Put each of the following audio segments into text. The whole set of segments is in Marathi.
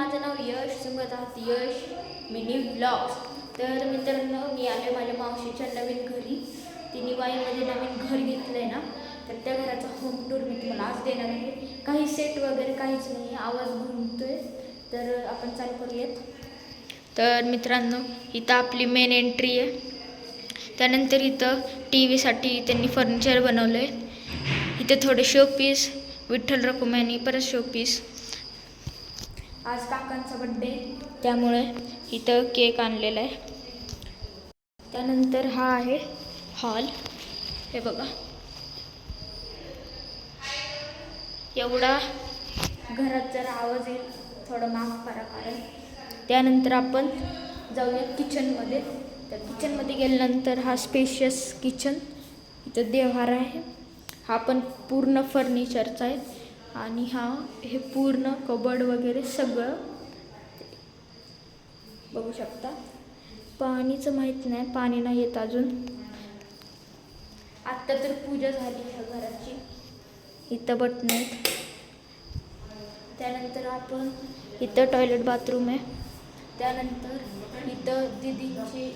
माझं नाव यश, सांगत आहात यश मिनी ब्लॉग्स. तर मित्रांनो, मी आले माझ्या मावशीच्या नवीन घरी. तिने वाईमध्ये नवीन घर घेतलं आहे ना, तर त्या घराचा होम टूर मी तुम्हाला आज देणार आहे. काही सेट वगैरे काहीच नाही, आवाज घुमतोय. तर आपण चालू करूयात. तर मित्रांनो, इथं आपली मेन एंट्री आहे. त्यानंतर इथं टी व्हीसाठी त्यांनी फर्निचर बनवलं आहे. इथे थोडे शोपीस, विठ्ठल रखुमाई, परत शोपीस. आज काकांचा बड्डे, त्यामुळे इथं केक आणलेला आहे. त्यानंतर हा आहे हॉल. हे बघा, एवढा घरात जर आवाज येईल थोडं माफ करा कारण. त्यानंतर आपण जाऊया किचनमध्ये. तर किचनमध्ये गेल्यानंतर हा स्पेशियस किचन. इथं देव्हारा आहे. हा पण पूर्ण फर्निचरचा आहे. आणि हे पूर्ण कबड वगैरे सगळं बघू शकता. पाणीचं माहीत नाही, पाणी नाही येत अजून. आत्ता तर पूजा झाली ह्या घराची. इथं बटन आहेत. त्यानंतर आपण इथं टॉयलेट बाथरूम आहे. त्यानंतर इथं दीदीची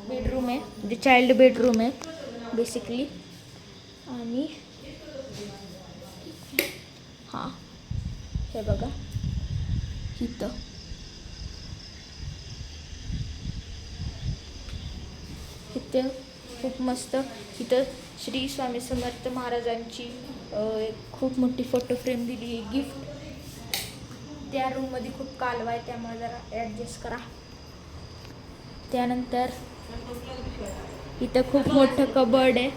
बेडरूम आहे, म्हणजे चाइल्ड बेडरूम आहे बेसिकली. आणि हां, हे बघा इथं खूप मस्त. इथं श्री स्वामी समर्थ महाराजांची खूप मोठी फोटो फ्रेम दिली आहे गिफ्ट. त्या रूममध्ये खूप कालवा आहे, त्यामुळे जरा ॲडजस्ट करा. त्यानंतर इथं खूप मोठं कबर्ड आहे.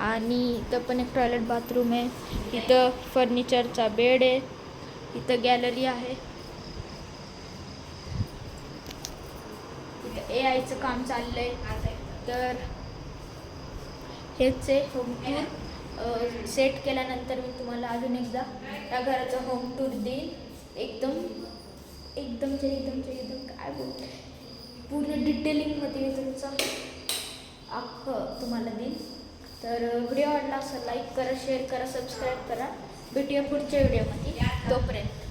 आणि इथं पण एक टॉयलेट बाथरूम आहे. इथं फर्निचरचा बेड आहे. इथं गॅलरी आहे. इथं AIचं काम चाललंय. तर हेच आहे होम टूर. सेट केल्यानंतर मी तुम्हाला अजून एकदा त्या घराचा होम टूर देईन. एकदम काय बोलते, पूर्ण डिटेलिंगमध्ये तुमचा अख्खं तुम्हाला देईन. तर व्हिडिओ आवडला असेल लाईक करा, शेअर करा, सबस्क्राईब करा. भेटूया पुढच्या व्हिडिओमध्ये. तोपर्यंत